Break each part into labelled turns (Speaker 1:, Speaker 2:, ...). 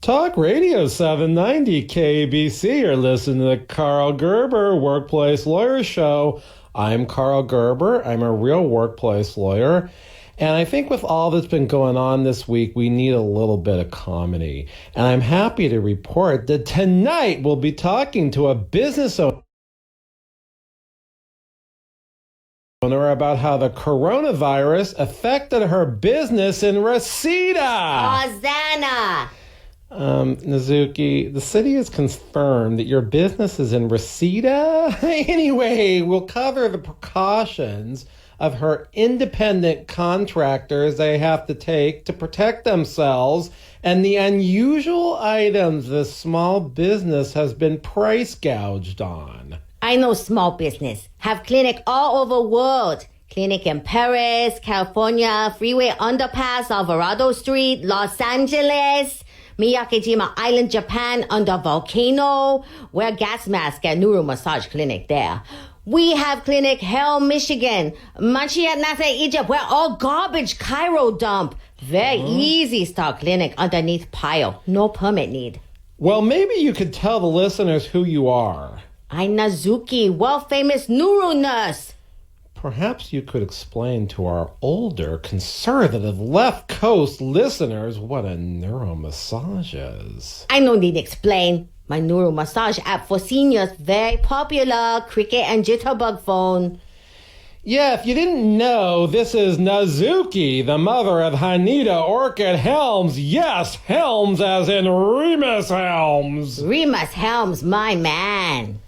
Speaker 1: Talk Radio 790 KABC. You're listening to the Karl Gerber Workplace Lawyer Show. I'm Karl Gerber. I'm a real workplace lawyer. And I think with all that's been going on this week, we need a little bit of comedy. And I'm happy to report that tonight we'll be talking to a business owner about how the coronavirus affected her business in Reseda.
Speaker 2: Hosanna!
Speaker 1: Nazuki, the city has confirmed that your business is in Reseda. Anyway, we'll cover the precautions of her independent contractors they have to take to protect themselves and the unusual items this small business has been price gouged on.
Speaker 2: I know small business. Have clinic all over world. Clinic in Paris, California, Freeway Underpass, Alvarado Street, Los Angeles, Miyakejima Island, Japan, under volcano. Wear gas mask at Nuru Massage Clinic there. We have clinic Hell, Michigan, Manchiat Nasa, Egypt, where all garbage Cairo dump. Very easy start clinic underneath pile. No permit need.
Speaker 1: Well, maybe you could tell the listeners who you are.
Speaker 2: I'm Nazuki, world-famous Nuru nurse.
Speaker 1: Perhaps you could explain to our older, conservative, left coast listeners what a neuromassage is.
Speaker 2: I no need explain. My Nuru massage app for seniors, very popular. Cricket and jitterbug phone.
Speaker 1: Yeah, if you didn't know, this is Nazuki, the mother of Hanita Orchid Helms. Yes, Helms as in Remus Helms.
Speaker 2: Remus Helms, my man.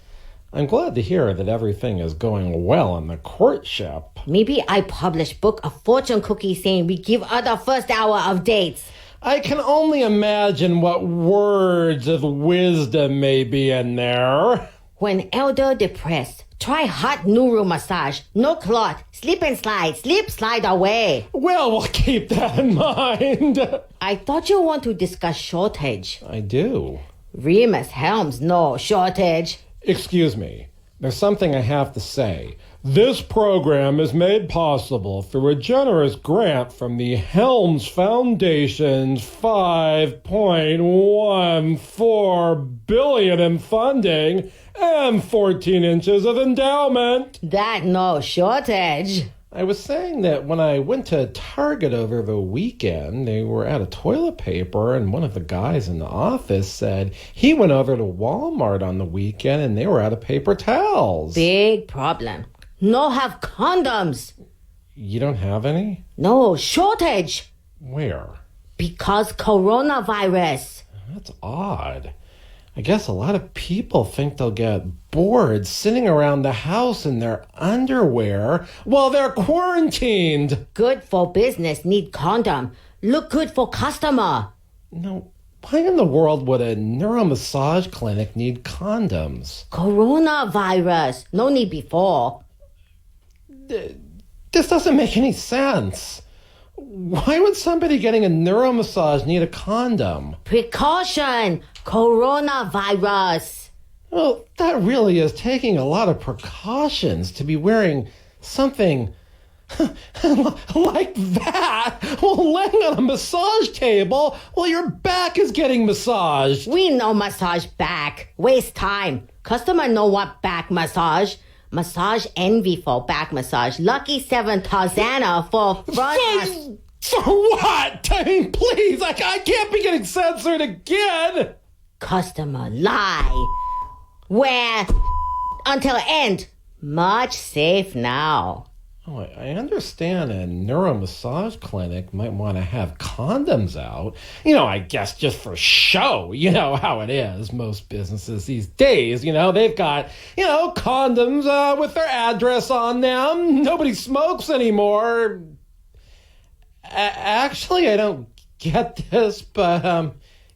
Speaker 1: I'm glad to hear that everything is going well in the courtship.
Speaker 2: Maybe I publish book a fortune cookie saying we give her the first hour of dates.
Speaker 1: I can only imagine what words of wisdom may be in there.
Speaker 2: When elder depressed, try hot Nuru massage. No cloth. Slip and slide. Slip, slide away.
Speaker 1: Well, we'll keep that in mind.
Speaker 2: I thought you want to discuss shortage.
Speaker 1: I do.
Speaker 2: Remus Helms, no shortage.
Speaker 1: Excuse me. There's something I have to say. This program is made possible through a generous grant from the Helms Foundation's $5.14 billion in funding and 14 inches of endowment.
Speaker 2: That no shortage.
Speaker 1: I was saying that when I went to Target over the weekend, they were out of toilet paper, and one of the guys in the office said he went over to Walmart on the weekend and they were out of paper towels.
Speaker 2: Big problem. No have condoms.
Speaker 1: You don't have any?
Speaker 2: No shortage.
Speaker 1: Where?
Speaker 2: Because coronavirus.
Speaker 1: That's odd. I guess a lot of people think they'll get bored sitting around the house in their underwear while they're quarantined.
Speaker 2: Good for business, need condom. Look good for customer.
Speaker 1: No, why in the world would a neuromassage clinic need condoms?
Speaker 2: Coronavirus. No need before.
Speaker 1: This doesn't make any sense. Why would somebody getting a neuromassage need a condom?
Speaker 2: Precaution. Coronavirus.
Speaker 1: Well, that really is taking a lot of precautions to be wearing something like that while laying on a massage table while your back is getting massaged.
Speaker 2: We know massage back. Waste time. Customer know what back massage. Massage envy for back massage. Lucky 7 Tarzana for front.
Speaker 1: For what? I mean, please, I can't be getting censored again.
Speaker 2: Customer lie. Where until end. Much safe now.
Speaker 1: Oh, I understand a neuromassage clinic might want to have condoms out. I guess just for show. You know how it is. Most businesses these days, they've got, condoms with their address on them. Nobody smokes anymore. Actually, I don't get this, but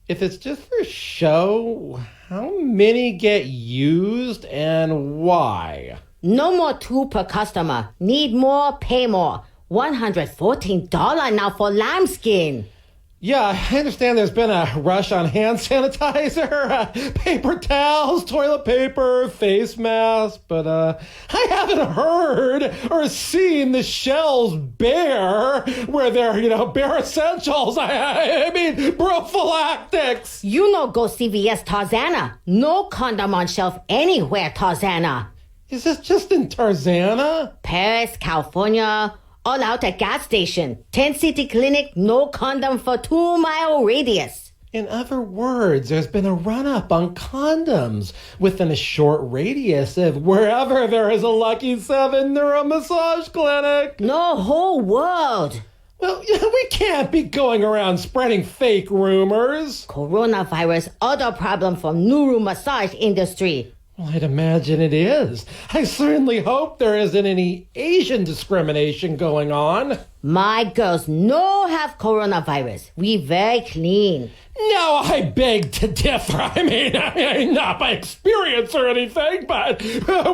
Speaker 1: if it's just for show, how many get used and why?
Speaker 2: No more 2 per customer. Need more, pay more. $114 now for lambskin.
Speaker 1: Yeah, I understand there's been a rush on hand sanitizer, paper towels, toilet paper, face masks, but I haven't heard or seen the shelves bare where they're, bare essentials. I mean, prophylactics.
Speaker 2: Go CVS Tarzana. No condom on shelf anywhere, Tarzana.
Speaker 1: Is this just in Tarzana?
Speaker 2: Paris, California. All out at gas station. 10 city clinic, no condom for 2-mile radius.
Speaker 1: In other words, there's been a run-up on condoms within a short radius of wherever there is a Lucky 7 neuromassage clinic.
Speaker 2: No whole world.
Speaker 1: Well, we can't be going around spreading fake rumors.
Speaker 2: Coronavirus, other problem from Nuru massage industry.
Speaker 1: Well, I'd imagine it is. I certainly hope there isn't any Asian discrimination going on.
Speaker 2: My girls no have coronavirus. We very clean.
Speaker 1: No, I beg to differ. I mean, not by experience or anything, but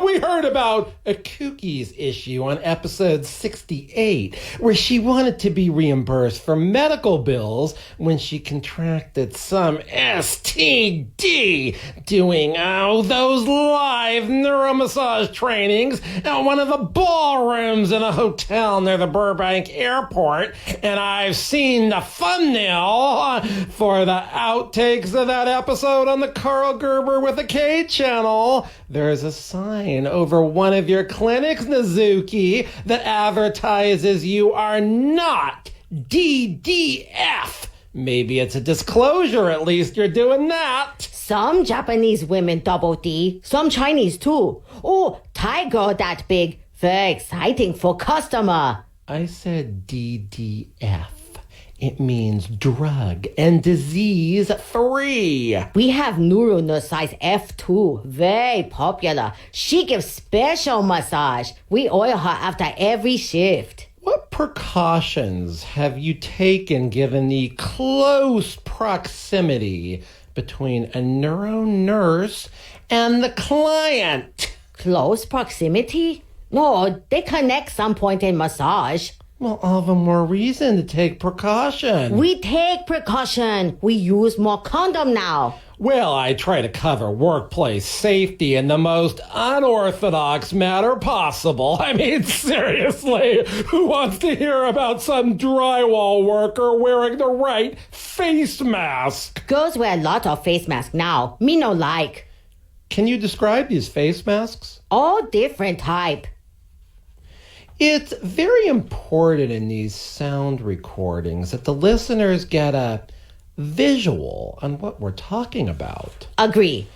Speaker 1: we heard about a Cookie's issue on episode 68, where she wanted to be reimbursed for medical bills when she contracted some STD doing, those live neuromassage trainings at one of the ballrooms in a hotel near the Burbank airport. And I've seen the thumbnail for the outtakes of that episode on the Karl Gerber with a K channel. There's a sign over one of your clinics, Nizuki, that advertises you are not DDF. Maybe it's a disclosure, at least you're doing that.
Speaker 2: Some Japanese women double D, some Chinese too. Oh, Thai girl that big, very exciting for customer.
Speaker 1: I said DDF. It means drug and disease free.
Speaker 2: We have Nuru nurse size F2, very popular. She gives special massage. We oil her after every shift.
Speaker 1: What precautions have you taken given the close proximity between a neuro nurse and the client?
Speaker 2: Close proximity? No, they connect some point in massage.
Speaker 1: Well, all the more reason to take precaution.
Speaker 2: We take precaution. We use more condom now.
Speaker 1: Well, I try to cover workplace safety in the most unorthodox manner possible. I mean, seriously, who wants to hear about some drywall worker wearing the right face mask?
Speaker 2: Girls wear a lot of face masks now. Me no like.
Speaker 1: Can you describe these face masks?
Speaker 2: All different type.
Speaker 1: It's very important in these sound recordings that the listeners get a visual on what we're talking about.
Speaker 2: Agree.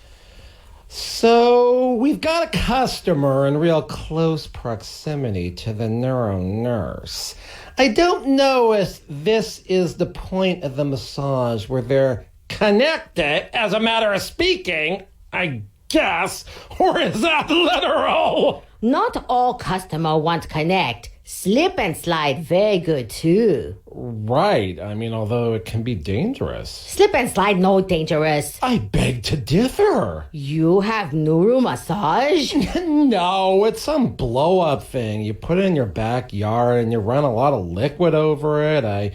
Speaker 1: So we've got a customer in real close proximity to the neuro nurse. I don't know if this is the point of the massage where they're connected, as a matter of speaking, I guess, or is that literal?
Speaker 2: Not all customer want connect. Slip and slide very good too.
Speaker 1: Right. I mean, although it can be dangerous.
Speaker 2: Slip and slide no dangerous.
Speaker 1: I beg to differ.
Speaker 2: You have Nuru massage?
Speaker 1: No, it's some blow-up thing. You put it in your backyard and you run a lot of liquid over it. I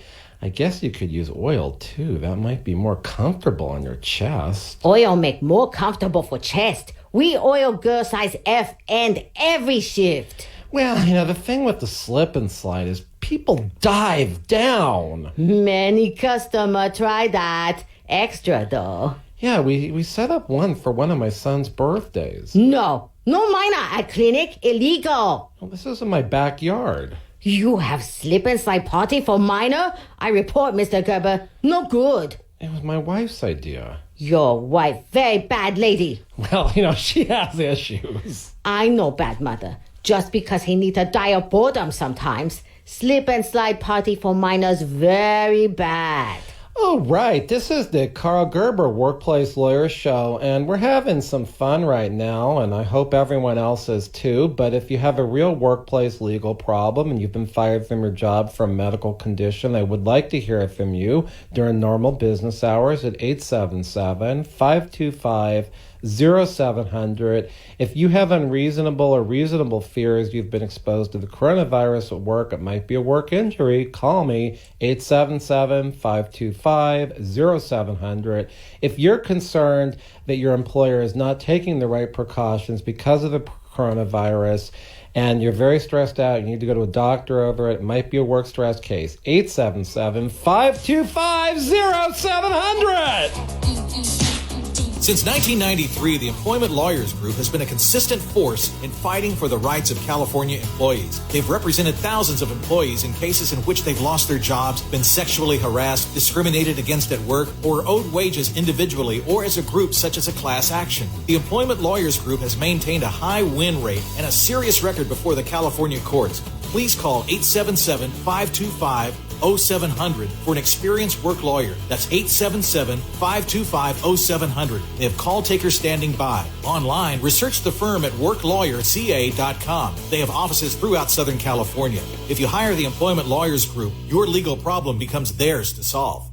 Speaker 1: guess you could use oil too. That might be more comfortable on your chest.
Speaker 2: Oil make more comfortable for chest. We oil girl size F and every shift.
Speaker 1: Well, the thing with the slip and slide is people dive down.
Speaker 2: Many customer try that. Extra though.
Speaker 1: Yeah, we set up one for one of my son's birthdays.
Speaker 2: No minor at clinic. Illegal.
Speaker 1: Well, this is in my backyard.
Speaker 2: You have slip and slide party for minor? I report, Mr. Gerber. No good.
Speaker 1: It was my wife's idea.
Speaker 2: Your wife, very bad lady.
Speaker 1: Well, she has issues.
Speaker 2: I know bad mother. Just because he need to die of boredom sometimes. Slip and slide party for minors, very bad.
Speaker 1: Oh, right. This is the Karl Gerber Workplace Lawyer Show, and we're having some fun right now, and I hope everyone else is too. But if you have a real workplace legal problem and you've been fired from your job for a medical condition, I would like to hear from you during normal business hours at 877-525 0700. If you have unreasonable or reasonable fears you've been exposed to the coronavirus at work, it might be a work injury, call me, 877-525-0700. If you're concerned that your employer is not taking the right precautions because of the coronavirus, and you're very stressed out, you need to go to a doctor over it, might be a work stress case, 877-525-0700.
Speaker 3: Since 1993, the Employment Lawyers Group has been a consistent force in fighting for the rights of California employees. They've represented thousands of employees in cases in which they've lost their jobs, been sexually harassed, discriminated against at work, or owed wages individually or as a group such as a class action. The Employment Lawyers Group has maintained a high win rate and a serious record before the California courts. Please call 877-525-0700 for an experienced work lawyer. That's 877-525-0700. They have call takers standing by. Online, research the firm at worklawyerca.com. They have offices throughout Southern California. If you hire the Employment Lawyers Group, your legal problem becomes theirs to solve.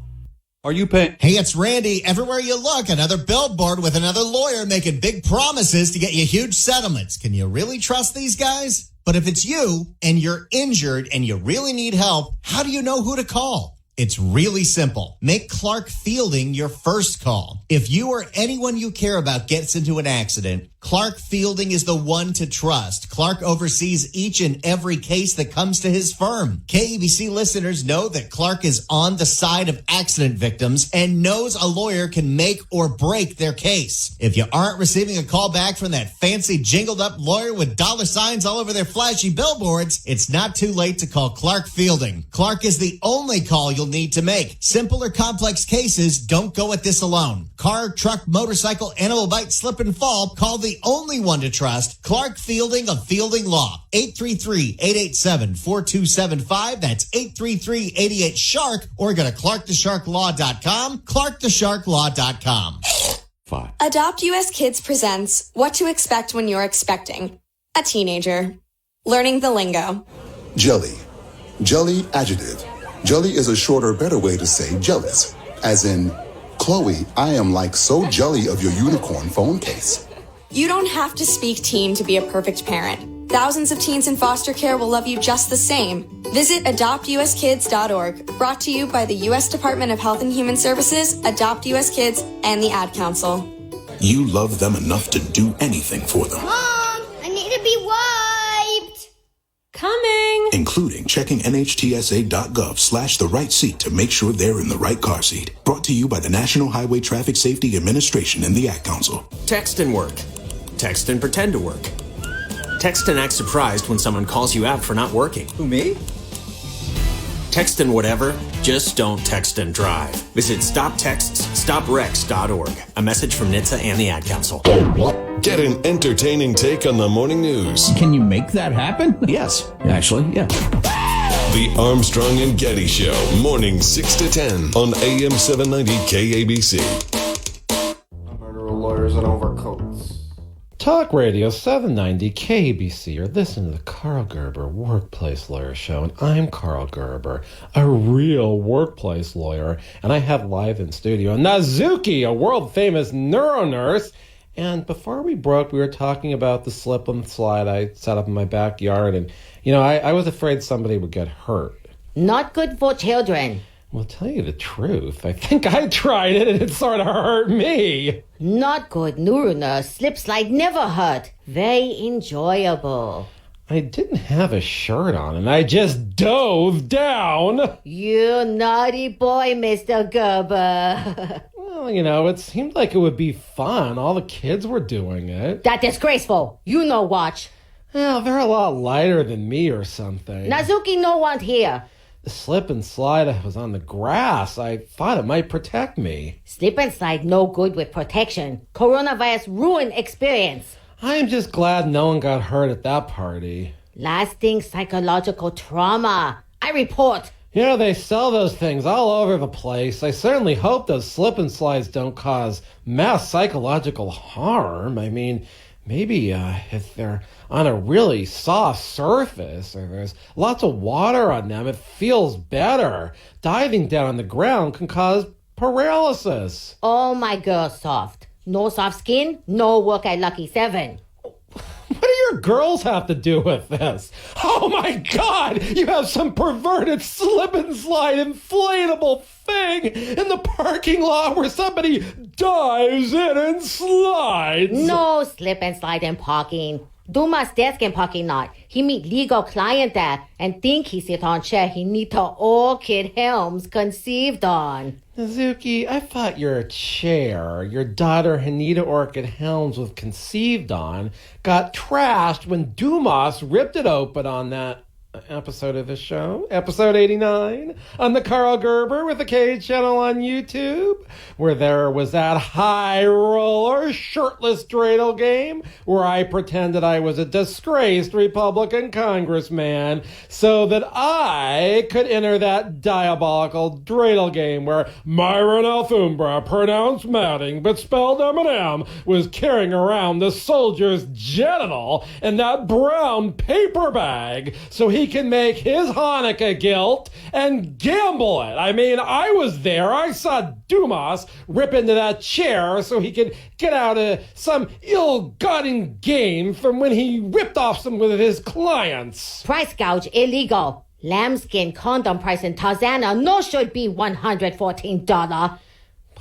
Speaker 4: Are you paying?
Speaker 5: Hey, it's Randy. Everywhere you look, another billboard with another lawyer making big promises to get you huge settlements. Can you really trust these guys? But if it's you and you're injured and you really need help, how do you know who to call? It's really simple. Make Clark Fielding your first call. If you or anyone you care about gets into an accident, Clark Fielding is the one to trust. Clark oversees each and every case that comes to his firm. KABC listeners know that Clark is on the side of accident victims and knows a lawyer can make or break their case. If you aren't receiving a call back from that fancy jingled up lawyer with dollar signs all over their flashy billboards, it's not too late to call Clark Fielding. Clark is the only call you'll need to make. Simple or complex cases, don't go at this alone. Car, truck, motorcycle, animal bite, slip and fall, call the only one to trust, Clark Fielding of Fielding Law. 833-887-4275. That's 833-88-SHARK, or go to clarkthesharklaw.com, clarkthesharklaw.com.
Speaker 6: Adopt US Kids presents What to Expect When You're Expecting a Teenager. Learning the lingo.
Speaker 7: Jelly. Jelly adjective. Jelly is a shorter, better way to say jealous. As in, Chloe, I am like so jelly of your unicorn phone case.
Speaker 6: You don't have to speak teen to be a perfect parent. Thousands of teens in foster care will love you just the same. Visit adoptuskids.org, brought to you by the U.S. Department of Health and Human Services, Adopt US Kids, and the Ad Council.
Speaker 8: You love them enough to do anything for them.
Speaker 2: Mom, I need to be wiped.
Speaker 6: Coming!
Speaker 8: Including checking NHTSA.gov/the right seat to make sure they're in the right car seat. Brought to you by the National Highway Traffic Safety Administration and the Ad Council.
Speaker 9: Text and work. Text and pretend to work. Text and act surprised when someone calls you out for not working.
Speaker 4: Who, me?
Speaker 9: Text and whatever, just don't text and drive. Visit StopTextsStopWrecks.org. A message from NHTSA and the Ad Council.
Speaker 10: Get an entertaining take on the morning news.
Speaker 4: Can you make that happen?
Speaker 9: Yes, actually, yeah.
Speaker 10: The Armstrong and Getty Show, morning 6 to 10 on AM 790 KABC.
Speaker 1: Murderer lawyers and overcoats. Talk Radio 790 KABC. You're listening to the Karl Gerber Workplace Lawyer Show, and I'm Karl Gerber, a real workplace lawyer, and I have live in studio Nazuki, a world-famous neuro nurse. And before we broke, we were talking about the slip and slide I set up in my backyard, and, I was afraid somebody would get hurt.
Speaker 2: Not good for children.
Speaker 1: Well, tell you the truth, I think I tried it and it sort of hurt me.
Speaker 2: Not good, Nuru nurse. Slip slide never hurt. Very enjoyable.
Speaker 1: I didn't have a shirt on and I just dove down.
Speaker 2: You naughty boy, Mr. Gerber.
Speaker 1: Well, it seemed like it would be fun. All the kids were doing it.
Speaker 2: That disgraceful. You no watch.
Speaker 1: Well, they're a lot lighter than me or something.
Speaker 2: Nazuki no want here.
Speaker 1: The slip and slide was on the grass. I thought it might protect me.
Speaker 2: Slip and slide no good with protection. Coronavirus ruin experience.
Speaker 1: I'm just glad no one got hurt at that party.
Speaker 2: Lasting psychological trauma. I report.
Speaker 1: They sell those things all over the place. I certainly hope those slip and slides don't cause mass psychological harm. I mean, maybe if they're on a really soft surface or there's lots of water on them, it feels better. Diving down on the ground can cause paralysis.
Speaker 2: Oh, my girl soft. No soft skin, no work at Lucky 7.
Speaker 1: What do your girls have to do with this? Oh my God! You have some perverted slip and slide inflatable thing in the parking lot where somebody dives in and slides.
Speaker 2: No slip and slide in parking. Dumas desk in parking lot. He meet legal client there and think he sit on chair he need to Orchid Helms conceived on.
Speaker 1: Mizuki, I thought your chair your daughter Hanita Orchid Helms was conceived on got trashed when Dumas ripped it open on that episode of the show, episode 89, on the Karl Gerber with the K channel on YouTube, where there was that high roller shirtless dreidel game where I pretended I was a disgraced Republican congressman so that I could enter that diabolical dreidel game where Myron Alfumbra, pronounced Matting but spelled M&M, was carrying around the soldier's genital in that brown paper bag so he can make his Hanukkah guilt and gamble it. I mean, I was there. I saw Dumas rip into that chair so he could get out of some ill-gotten gain from when he ripped off some of his clients.
Speaker 2: Price gouge illegal. Lambskin condom price in Tarzana no should be $114.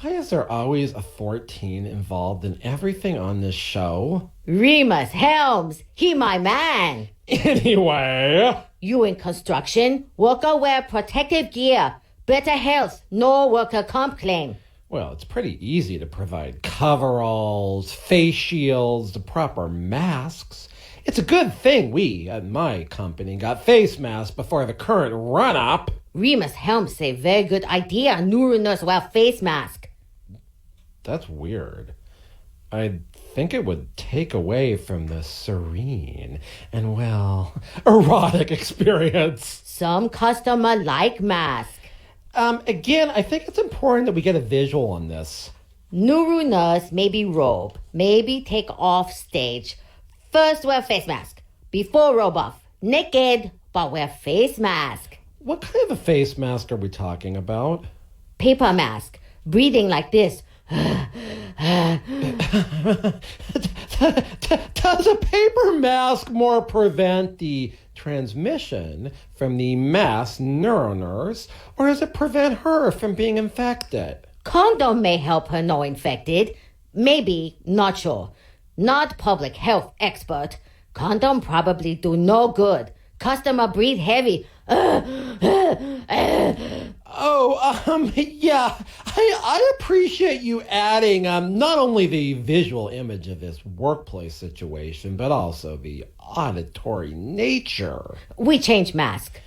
Speaker 1: Why is there always a 14 involved in everything on this show?
Speaker 2: Remus Helms, he my man.
Speaker 1: Anyway,
Speaker 2: you in construction, worker wear protective gear. Better health, no worker comp claim.
Speaker 1: Well, it's pretty easy to provide coveralls, face shields, the proper masks. It's a good thing we, at my company, got face masks before the current run-up.
Speaker 2: Remus Helms say very good idea. Nuru nurse wear face mask.
Speaker 1: That's weird. I think it would take away from the serene and, well, erotic experience.
Speaker 2: Some customer like mask.
Speaker 1: Again, I think it's important that we get a visual on this.
Speaker 2: Nuru nurse, maybe robe, maybe take off stage. First wear face mask, before robe off. Naked, but wear face mask.
Speaker 1: What kind of a face mask are we talking about?
Speaker 2: Paper mask, breathing like this.
Speaker 1: Does a paper mask more prevent the transmission from the mass neuronurse, or does it prevent her from being infected?
Speaker 2: Condom may help her no infected. Maybe, not sure. Not public health expert. Condom probably do no good. Customer breathe heavy.
Speaker 1: Yeah, I appreciate you adding not only the visual image of this workplace situation, but also the auditory nature.
Speaker 2: We change mask.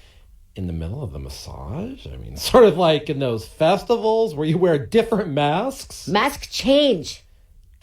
Speaker 1: In the middle of the massage? I mean, sort of like in those festivals where you wear different masks?
Speaker 2: Mask change.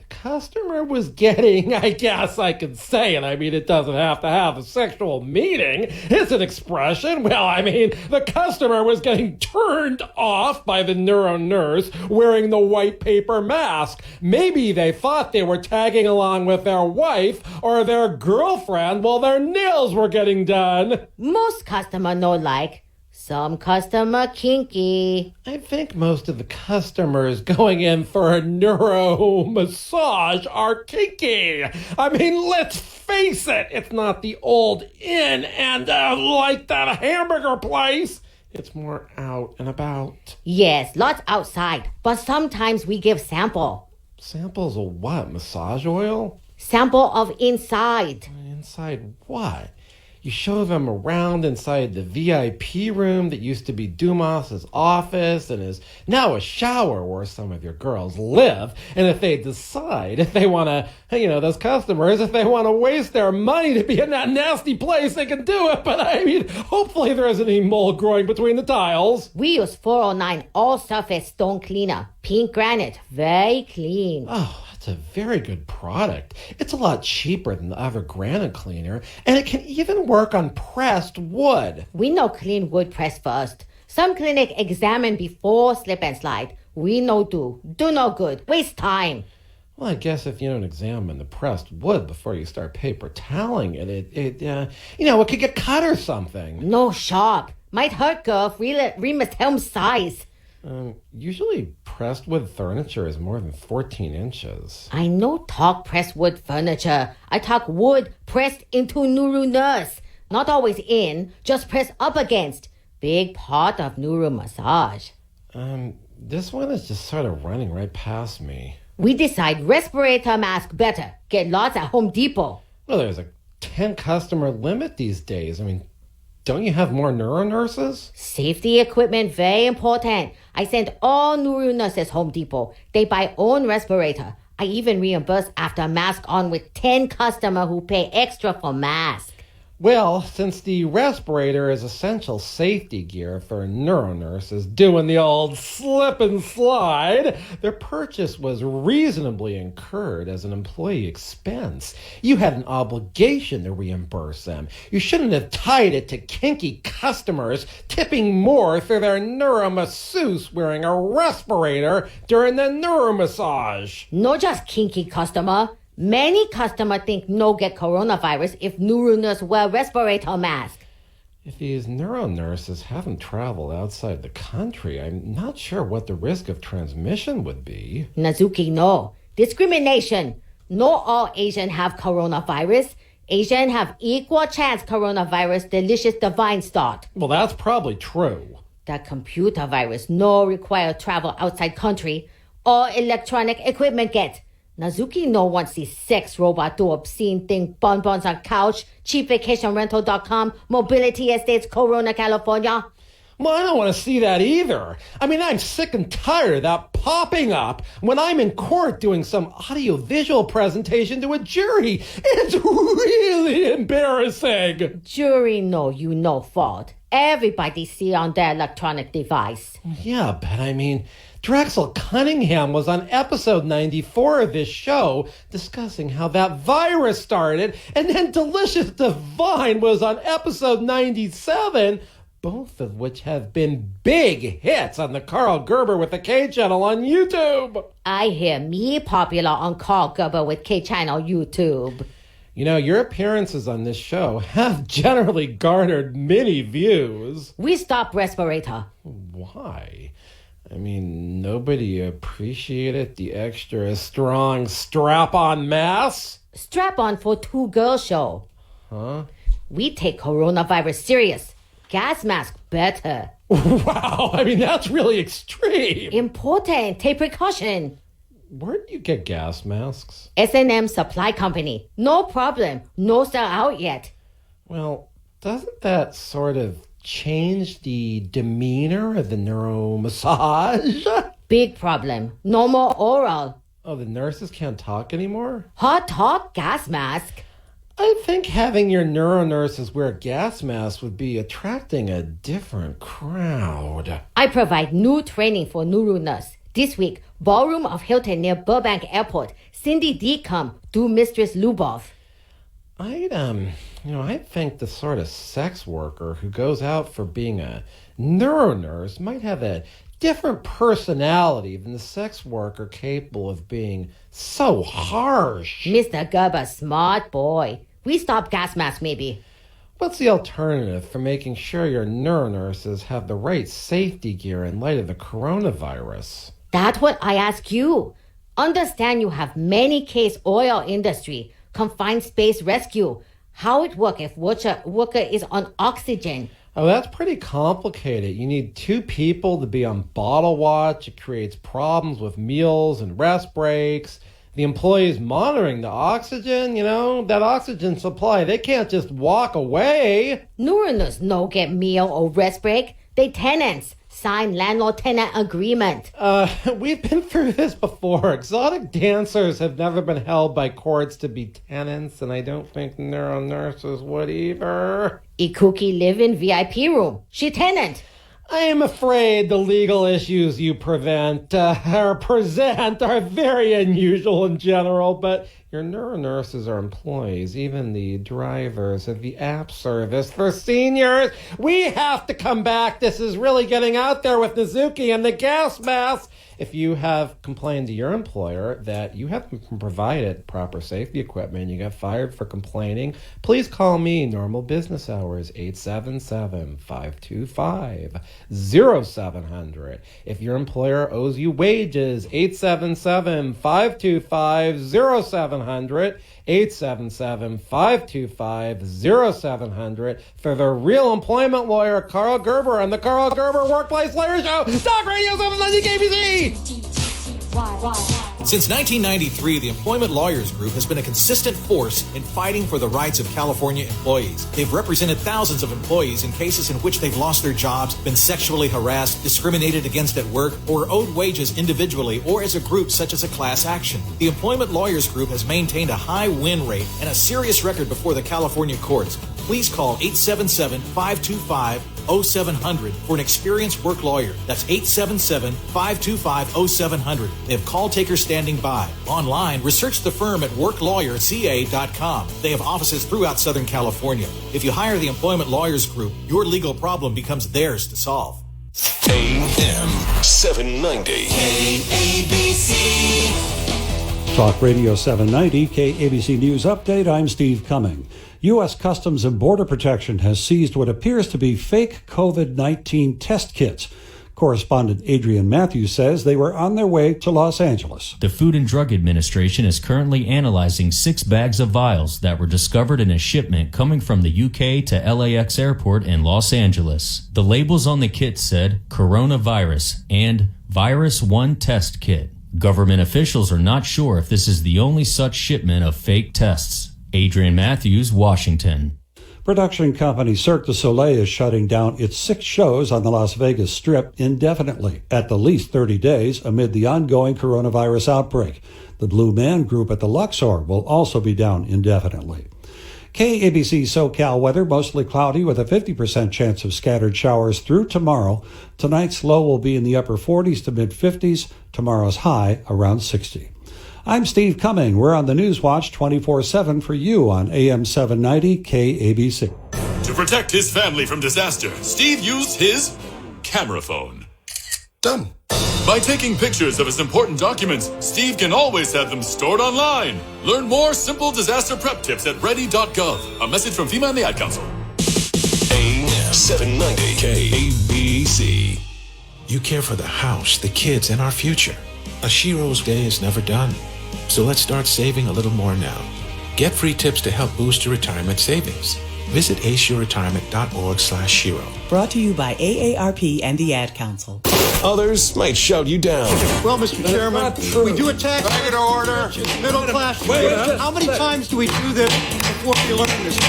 Speaker 1: Customer was getting, I guess I could say it. I mean, it doesn't have to have a sexual meaning. It's an expression. Well, I mean, the customer was getting turned off by the neuro nurse wearing the white paper mask. Maybe they thought they were tagging along with their wife or their girlfriend while their nails were getting done.
Speaker 2: Most customer no like. Some customer kinky.
Speaker 1: I think most of the customers going in for a neuro massage are kinky. I mean, let's face it, it's not the old in and like that hamburger place. It's more out and about.
Speaker 2: Yes, lots outside, but sometimes we give sample.
Speaker 1: Samples of what? Massage oil?
Speaker 2: Sample of inside.
Speaker 1: Inside what? You show them around inside the VIP room that used to be Dumas's office and is now a shower where some of your girls live. And if they decide, if they want to, those customers, if they want to waste their money to be in that nasty place, they can do it. But I mean, hopefully there isn't any mold growing between the tiles.
Speaker 2: We use 409 all-surface stone cleaner. Pink granite, very clean.
Speaker 1: Oh, it's a very good product. It's a lot cheaper than the other granite cleaner, and it can even work on pressed wood.
Speaker 2: We know clean wood press first. Some clinic examine before slip and slide. We no do no good. Waste time.
Speaker 1: Well, I guess if you don't examine the pressed wood before you start paper toweling it, it could get cut or something.
Speaker 2: No sharp. Might hurt girl if Remus Helms size.
Speaker 1: Usually pressed wood furniture is more than 14 inches.
Speaker 2: I no talk pressed wood furniture. I talk wood pressed into Nuru nurse. Not always in, just pressed up against. Big part of Nuru massage.
Speaker 1: This one is just sort of running right past me.
Speaker 2: We decide respirator mask better. Get lots at Home Depot.
Speaker 1: Well, there's a 10 customer limit these days. I mean, don't you have more neuro nurses?
Speaker 2: Safety equipment very important. I send all Nuru nurses Home Depot. They buy own respirator. I even reimburse after mask on with 10 customer who pay extra for mask.
Speaker 1: Well, since the respirator is essential safety gear for neuro nurses doing the old slip and slide, their purchase was reasonably incurred as an employee expense. You had an obligation to reimburse them. You shouldn't have tied it to kinky customers tipping more for their neuro masseuse wearing a respirator during the neuro massage.
Speaker 2: Not just kinky customer. Many customers think no get coronavirus if Nuru nurse wear respirator mask.
Speaker 1: If these neuro nurses haven't traveled outside the country, I'm not sure what the risk of transmission would be.
Speaker 2: Nazuki, no. Discrimination. No all Asian have coronavirus. Asian have equal chance coronavirus delicious divine start.
Speaker 1: Well, that's probably true.
Speaker 2: The computer virus no require travel outside country. All electronic equipment get. Nazuki no wants see sex robot do obscene thing bonbons on couch, cheapvacationrental.com, mobility estates, Corona, California.
Speaker 1: Well, I don't want to see that either. I mean, I'm sick and tired of that popping up when I'm in court doing some audiovisual presentation to a jury. It's really embarrassing.
Speaker 2: Jury know you no fault. Everybody see on their electronic device.
Speaker 1: Yeah, but I mean, Drexel Cunningham was on episode 94 of this show discussing how that virus started, and then Delicious Divine was on episode 97, both of which have been big hits on the Karl Gerber with the K channel on YouTube.
Speaker 2: I hear me popular on Karl Gerber with K channel YouTube.
Speaker 1: You know, your appearances on this show have generally garnered many views.
Speaker 2: We stop respirator.
Speaker 1: Why? I mean, nobody appreciated the extra strong strap-on mask?
Speaker 2: Strap-on for two girls show.
Speaker 1: Huh?
Speaker 2: We take coronavirus serious. Gas mask better.
Speaker 1: Wow, I mean, that's really extreme.
Speaker 2: Important. Take precaution.
Speaker 1: Where do you get gas masks?
Speaker 2: S&M Supply Company. No problem. No sell out yet.
Speaker 1: Well, doesn't that sort of change the demeanor of the neuro massage?
Speaker 2: Big problem. No more oral.
Speaker 1: Oh, the nurses can't talk anymore?
Speaker 2: Hot talk gas mask.
Speaker 1: I think having your neuro nurses wear gas masks would be attracting a different crowd.
Speaker 2: I provide new training for Nuru nurse. This week, Ballroom of Hilton near Burbank Airport. Cindy D come, do Mistress Lubov.
Speaker 1: I think the sort of sex worker who goes out for being a neuro nurse might have a different personality than the sex worker capable of being so harsh.
Speaker 2: Mr. Gerber, smart boy. We stop gas mask maybe.
Speaker 1: What's the alternative for making sure your neuro nurses have the right safety gear in light of the coronavirus?
Speaker 2: That's what I ask you. Understand you have many case oil industry, confined space rescue. How it work if worker is on oxygen?
Speaker 1: Oh, that's pretty complicated. You need two people to be on bottle watch. It creates problems with meals and rest breaks. The employees monitoring the oxygen, that oxygen supply, they can't just walk away.
Speaker 2: Nurunus no get meal or rest break. They tenants. Sign landlord-tenant agreement.
Speaker 1: We've been through this before. Exotic dancers have never been held by courts to be tenants, and I don't think neuro nurses would either.
Speaker 2: Ikuki live in VIP room. She tenant.
Speaker 1: I am afraid the legal issues you present are very unusual in general, but your neuro nurses are employees, even the drivers of the app service for seniors. We have to come back. This is really getting out there with Nazuki and the gas mask. If you have complained to your employer that you haven't provided proper safety equipment, you got fired for complaining, please call me, normal business hours, 877-525-0700. If your employer owes you wages, 877-525-0700, 877-525-0700. For the real employment lawyer, Karl Gerber, on the Karl Gerber Workplace Lawyer Show, Talk Radio 790 KBC.
Speaker 3: Since 1993, the Employment Lawyers Group has been a consistent force in fighting for the rights of California employees. They've represented thousands of employees in cases in which they've lost their jobs, been sexually harassed, discriminated against at work, or owed wages individually or as a group such as a class action. The Employment Lawyers Group has maintained a high win rate and a serious record before the California courts. Please call 877-525-0700 for an experienced work lawyer. That's 877-525-0700. They have call takers standing by. Online, research the firm at worklawyerca.com. They have offices throughout Southern California. If you hire the Employment Lawyers Group, your legal problem becomes theirs to solve.
Speaker 10: AM 790
Speaker 11: KABC. Talk Radio 790, KABC News Update. I'm Steve Cumming. U.S. Customs and Border Protection has seized what appears to be fake COVID-19 test kits. Correspondent Adrian Matthews says they were on their way to Los Angeles.
Speaker 12: The Food and Drug Administration is currently analyzing 6 bags of vials that were discovered in a shipment coming from the UK to LAX Airport in Los Angeles. The labels on the kit said coronavirus and Virus 1 test kit. Government officials are not sure if this is the only such shipment of fake tests. Adrian Matthews, Washington.
Speaker 11: Production company Cirque du Soleil is shutting down its 6 shows on the Las Vegas Strip indefinitely, at the least 30 days, amid the ongoing coronavirus outbreak. The Blue Man Group at the Luxor will also be down indefinitely. KABC SoCal weather, mostly cloudy with a 50% chance of scattered showers through tomorrow. Tonight's low will be in the upper 40s to mid-50s. Tomorrow's high around 60. I'm Steve Cumming. We're on the News Watch 24/7 for you on AM 790 KABC.
Speaker 13: To protect his family from disaster, Steve used his camera phone.
Speaker 10: Done.
Speaker 13: By taking pictures of his important documents, Steve can always have them stored online. Learn more simple disaster prep tips at ready.gov. A message from FEMA and the Ad Council.
Speaker 10: AM 790 KABC.
Speaker 14: You care for the house, the kids, and our future. A Shiro's day is never done. So let's start saving a little more now. Get free tips to help boost your retirement savings. Visit aceyourretirement.org/Shiro.
Speaker 15: Brought to you by AARP and the Ad Council.
Speaker 10: Others might shout you down.
Speaker 16: Well, Mr. Chairman, we do attack order, middle class. How many times do we do this before we learn this?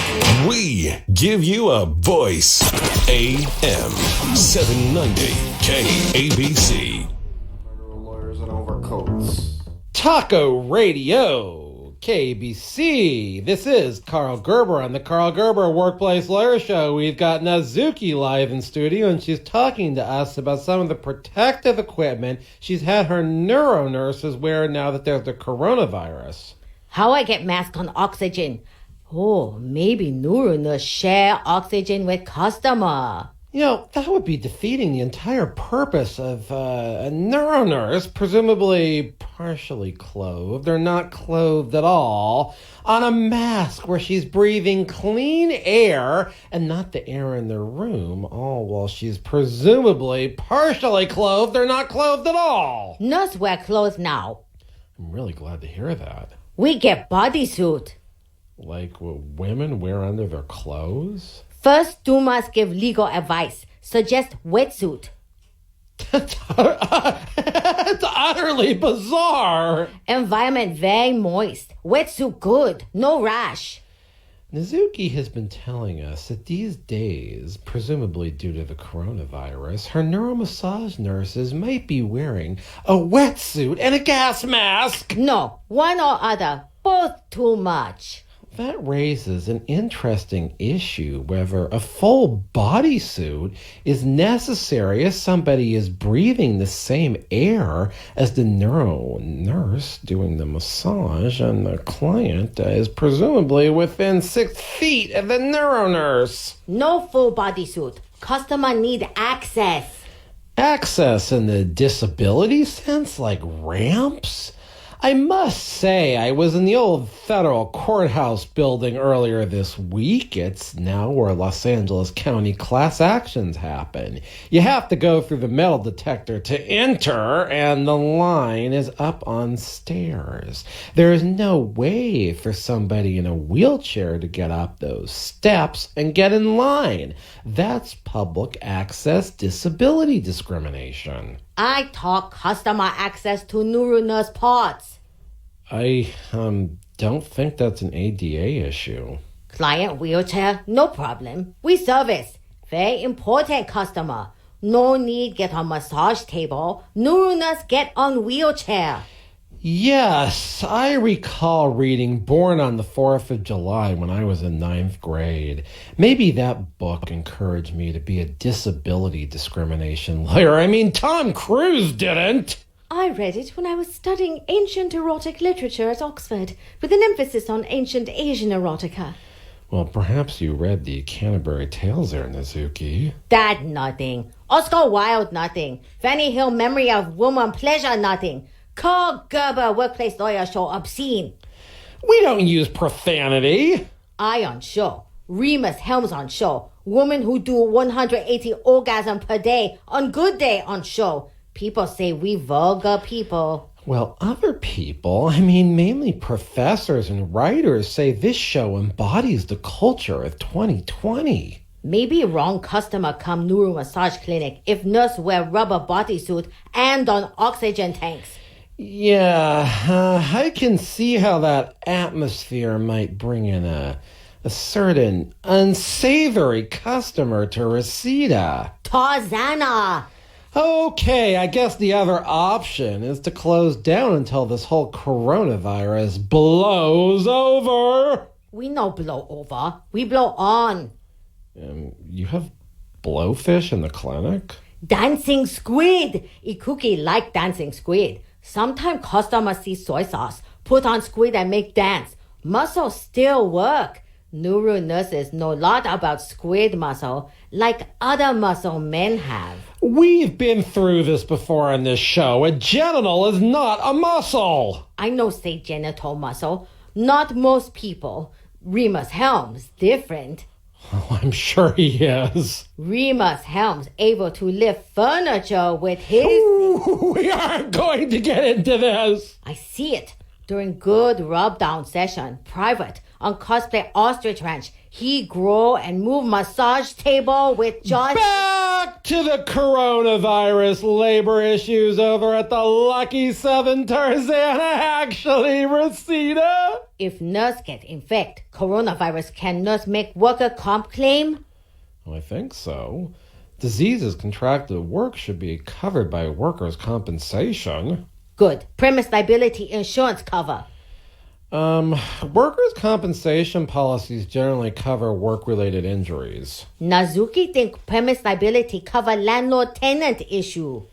Speaker 10: We give you a voice. AM 790 KABC.
Speaker 1: Lawyers and overcoats. Taco Radio, KBC. This is Karl Gerber on the Karl Gerber Workplace Lawyer Show. We've got Nazuki live in studio, and she's talking to us about some of the protective equipment she's had her neuro nurses wear now that there's the coronavirus.
Speaker 2: How I get mask on oxygen? Oh, maybe Nuru nurse share oxygen with customer.
Speaker 1: You know, that would be defeating the entire purpose of a neuro nurse, presumably partially clothed or not clothed at all, on a mask where she's breathing clean air and not the air in the room, all while she's presumably partially clothed or not clothed at all.
Speaker 2: Nurse wear clothes now.
Speaker 1: I'm really glad to hear that.
Speaker 2: We get bodysuit.
Speaker 1: Like what women wear under their clothes?
Speaker 2: First, you must give legal advice. Suggest wetsuit.
Speaker 1: It's utterly bizarre.
Speaker 2: Environment very moist. Wetsuit good. No rash.
Speaker 1: Nazuki has been telling us that these days, presumably due to the coronavirus, her neuromassage nurses might be wearing a wetsuit and a gas mask.
Speaker 2: No, one or other. Both too much.
Speaker 1: That raises an interesting issue whether a full bodysuit is necessary if somebody is breathing the same air as the neuro nurse doing the massage and the client is presumably within 6 feet of the neuro nurse.
Speaker 2: No full bodysuit. Customer need access.
Speaker 1: Access in the disability sense, like ramps? I must say, I was in the old federal courthouse building earlier this week. It's now where Los Angeles County class actions happen. You have to go through the metal detector to enter, and the line is up on stairs. There is no way for somebody in a wheelchair to get up those steps and get in line. That's public access disability discrimination.
Speaker 2: I talk customer access to Nuru nurse pods.
Speaker 1: I don't think that's an ADA issue.
Speaker 2: Client wheelchair, no problem. We service. Very important customer. No need get on massage table. Nuru nurse get on wheelchair.
Speaker 1: Yes, I recall reading Born on the 4th of July when I was in 9th grade. Maybe that book encouraged me to be a disability discrimination lawyer. I mean, Tom Cruise didn't.
Speaker 2: I read it when I was studying ancient erotic literature at Oxford, with an emphasis on ancient Asian erotica.
Speaker 1: Well, perhaps you read the Canterbury Tales there, Nizuki.
Speaker 2: That nothing. Oscar Wilde nothing. Fanny Hill Memory of Woman Pleasure nothing. Karl Gerber Workplace Lawyer Show obscene.
Speaker 1: We don't use profanity.
Speaker 2: I on show. Remus Helms on show. Women who do 180 orgasm per day on good day on show. People say we vulgar people.
Speaker 1: Well, other people, I mean mainly professors and writers, say this show embodies the culture of 2020.
Speaker 2: Maybe wrong customer come Nuru massage clinic if nurse wear rubber bodysuit and on oxygen tanks.
Speaker 1: Yeah, I can see how that atmosphere might bring in a certain unsavory customer to Reseda.
Speaker 2: Tarzana.
Speaker 1: Okay, I guess the other option is to close down until this whole coronavirus blows over.
Speaker 2: We no blow over. We blow on.
Speaker 1: You have blowfish in the clinic?
Speaker 2: Dancing squid. Ikuki like dancing squid. Sometimes customers see soy sauce, put on squid and make dance. Muscle still work. Nuru nurses know a lot about squid muscle, like other muscle men have.
Speaker 1: We've been through this before on this show. A genital is not a muscle.
Speaker 2: I know say genital muscle. Not most people. Remus Helms, different.
Speaker 1: Oh, I'm sure he is.
Speaker 2: Remus Helms able to lift furniture with his...
Speaker 1: Ooh, we aren't going to get into this.
Speaker 2: I see it. During good rub-down session, private, on cosplay ostrich ranch, he grow and move massage table with John...
Speaker 1: Back to the coronavirus labor issues over at the Lucky 7 Tarzana, actually, Reseda.
Speaker 2: If nurse get infected, coronavirus, can nurse make worker comp claim?
Speaker 1: Well, I think so. Diseases contracted at work should be covered by workers' compensation.
Speaker 2: Good. Premise liability insurance cover.
Speaker 1: Workers' compensation policies generally cover work-related injuries.
Speaker 2: Nazuki think premise liability cover landlord-tenant issue.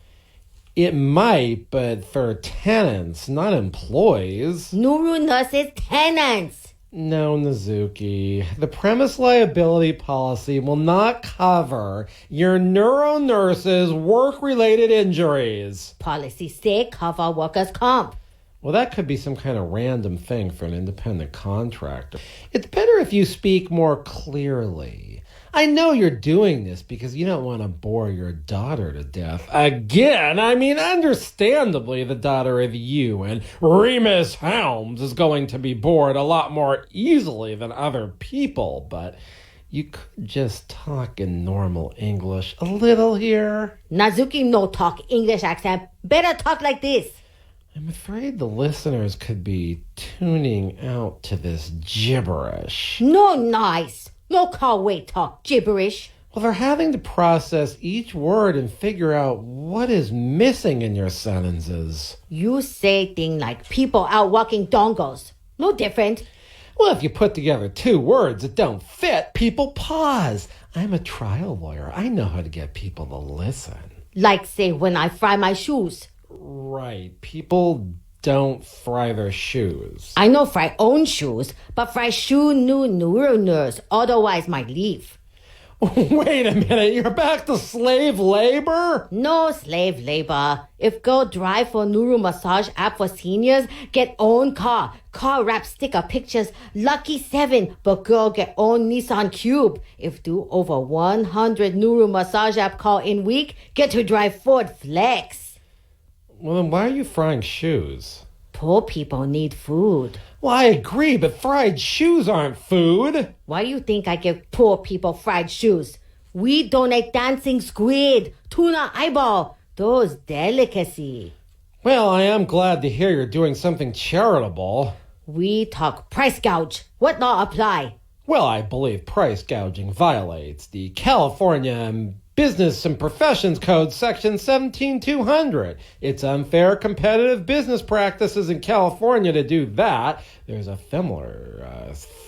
Speaker 1: It might, but for tenants, not employees.
Speaker 2: Nuru nurses tenants.
Speaker 1: No, Nizuki. The premise liability policy will not cover your neuro nurse's work-related injuries.
Speaker 2: Policy say cover workers' comp.
Speaker 1: Well, that could be some kind of random thing for an independent contractor. It's better if you speak more clearly. I know you're doing this because you don't want to bore your daughter to death. Again, I mean, understandably, the daughter of you and Remus Helms is going to be bored a lot more easily than other people, but you could just talk in normal English a little here.
Speaker 2: Nazuki no talk English accent. Better talk like this.
Speaker 1: I'm afraid the listeners could be tuning out to this gibberish.
Speaker 2: No nice. No call wait talk gibberish.
Speaker 1: Well, they're having to process each word and figure out what is missing in your sentences.
Speaker 2: You say things like people out walking dongles. No different.
Speaker 1: Well, if you put together two words that don't fit, people pause. I'm a trial lawyer. I know how to get people to listen.
Speaker 2: Like say when I fry my shoes.
Speaker 1: Right. People don't fry their shoes.
Speaker 2: I know fry own shoes, but fry shoe new Nuru nurse, otherwise might leave.
Speaker 1: Wait a minute, you're back to slave labor?
Speaker 2: No slave labor. If girl drive for Nuru massage app for seniors, get own car. Car wrap sticker pictures, lucky 7, but girl get own Nissan Cube. If do over 100 Nuru massage app call in week, get to drive Ford Flex.
Speaker 1: Well, then why are you frying shoes?
Speaker 2: Poor people need food.
Speaker 1: Well, I agree, but fried shoes aren't food.
Speaker 2: Why you think I give poor people fried shoes? We donate dancing squid, tuna eyeball, those delicacy.
Speaker 1: Well, I am glad to hear you're doing something charitable.
Speaker 2: We talk price gouge. What law apply?
Speaker 1: Well, I believe price gouging violates the California Business and Professions Code Section 17200. It's unfair competitive business practices in California to do that. There's a similar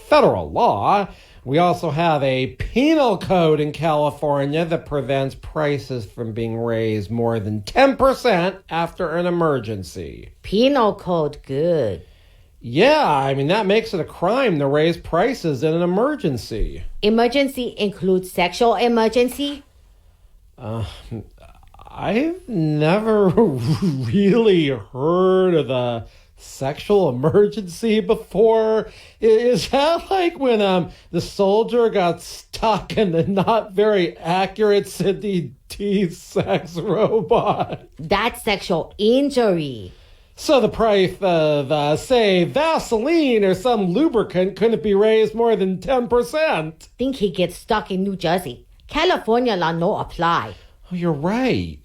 Speaker 1: federal law. We also have a penal code in California that prevents prices from being raised more than 10% after an emergency.
Speaker 2: Penal code, good.
Speaker 1: Yeah, I mean, that makes it a crime to raise prices in an emergency.
Speaker 2: Emergency includes sexual emergency?
Speaker 1: I've never really heard of the sexual emergency before. Is that like when the soldier got stuck in the not very accurate Cindy T sex robot?
Speaker 2: That's sexual injury.
Speaker 1: So the price of, say, Vaseline or some lubricant couldn't be raised more than 10%.
Speaker 2: Think he gets stuck in New Jersey. California law no apply.
Speaker 1: Oh, you're right.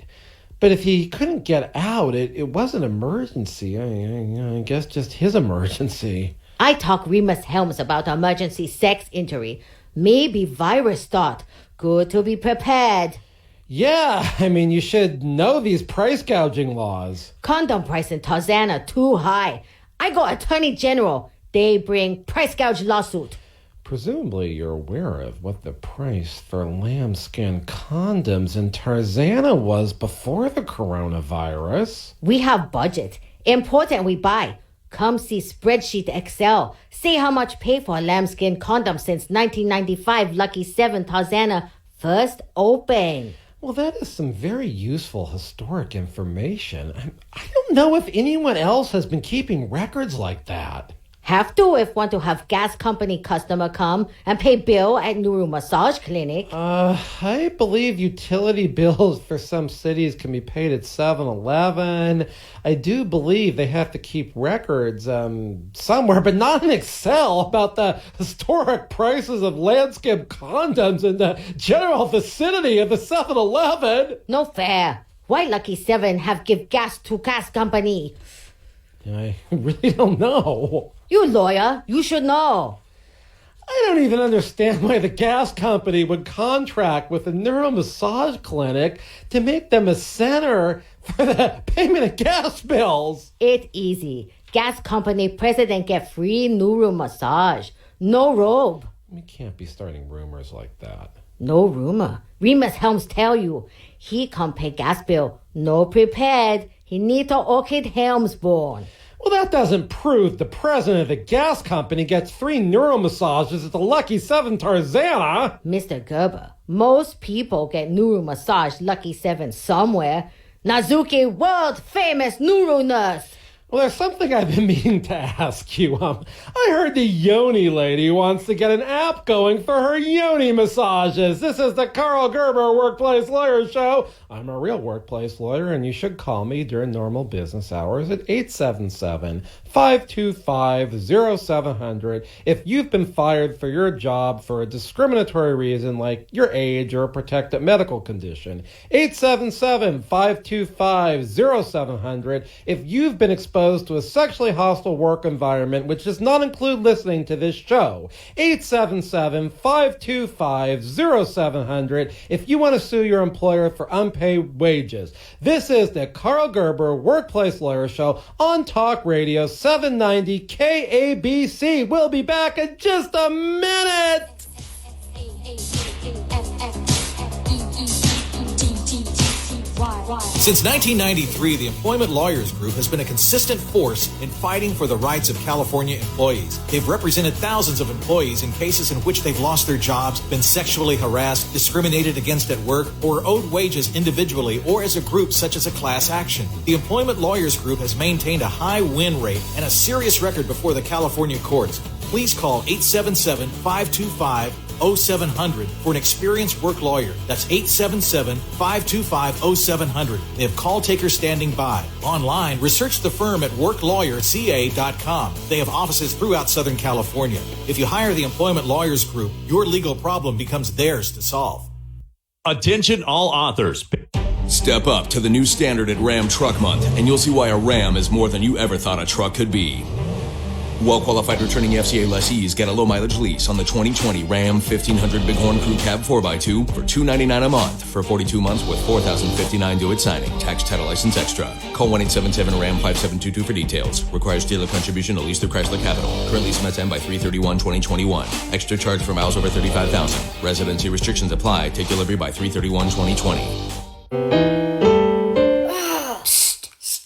Speaker 1: But if he couldn't get out, it was an emergency. I guess just his emergency.
Speaker 2: I talk Remus Helms about emergency sex injury. Maybe virus start. Good to be prepared.
Speaker 1: Yeah, I mean, you should know these price gouging laws.
Speaker 2: Condom price in Tarzana too high. I go Attorney General. They bring price gouge lawsuit.
Speaker 1: Presumably you're aware of what the price for lambskin condoms in Tarzana was before the coronavirus.
Speaker 2: We have budget. Important we buy. Come see spreadsheet Excel. See how much pay for lambskin condoms since 1995 Lucky 7 Tarzana first open.
Speaker 1: Well, that is some very useful historic information. I don't know if anyone else has been keeping records like that.
Speaker 2: Have to if want to have gas company customer come and pay bill at Nuru Massage Clinic.
Speaker 1: I believe utility bills for some cities can be paid at 7-Eleven. I do believe they have to keep records somewhere, but not in Excel, about the historic prices of landscape condoms in the general vicinity of the 7-Eleven.
Speaker 2: No fair. Why Lucky 7 have give gas to gas company?
Speaker 1: I really don't know.
Speaker 2: You lawyer, you should know.
Speaker 1: I don't even understand why the gas company would contract with a neuromassage clinic to make them a center for the payment of gas bills.
Speaker 2: It's easy. Gas company president get free Nuru massage. No robe.
Speaker 1: We can't be starting rumors like that.
Speaker 2: No rumor. Remus Helms tell you. He come pay gas bill. No prepared. He need to Orchid Helms born.
Speaker 1: Well, that doesn't prove the president of the gas company gets free neuromassages at the Lucky 7 Tarzana.
Speaker 2: Mr. Gerber, most people get Nuru massage Lucky 7 somewhere. Nazuki, world famous Nuru nurse.
Speaker 1: Well, there's something I've been meaning to ask you. I heard the Yoni lady wants to get an app going for her Yoni massages. This is the Karl Gerber Workplace Lawyer Show. I'm a real workplace lawyer, and you should call me during normal business hours at 877-525-0700 if you've been fired for your job for a discriminatory reason like your age or a protected medical condition. 877-525-0700 if you've been exposed to a sexually hostile work environment, which does not include listening to this show. 877-525-0700 if you want to sue your employer for unpaid wages. This is the Karl Gerber Workplace Lawyer Show on Talk Radio 790 KABC. We'll be back in just a minute.
Speaker 6: Why?
Speaker 3: Since 1993, the Employment Lawyers Group has been a consistent force in fighting for the rights of California employees. They've represented thousands of employees in cases in which they've lost their jobs, been sexually harassed, discriminated against at work, or owed wages individually or as a group such as a class action. The Employment Lawyers Group has maintained a high win rate and a serious record before the California courts. Please call 877-525-0700 for an experienced work lawyer. That's 877-525-0700. They have call takers standing by. Online, research the firm at worklawyerca.com. They have offices throughout Southern California. If you hire the Employment Lawyers Group, your legal problem becomes theirs to solve.
Speaker 17: Attention all authors. Step up to the new standard at Ram Truck Month, and you'll see why a Ram is more than you ever thought a truck could be. Well-qualified returning FCA lessees get a low-mileage lease on the 2020 Ram 1500 Bighorn Crew Cab 4x2 for $299 a month for 42 months with $4,059 due at signing. Tax, title, license extra. Call 1-877-RAM-5722 for details. Requires dealer contribution to lease through Chrysler Capital. Current lease must end by 3/31/2021. Extra charge for miles over 35,000. Residency restrictions apply. Take delivery by 3/31/2020.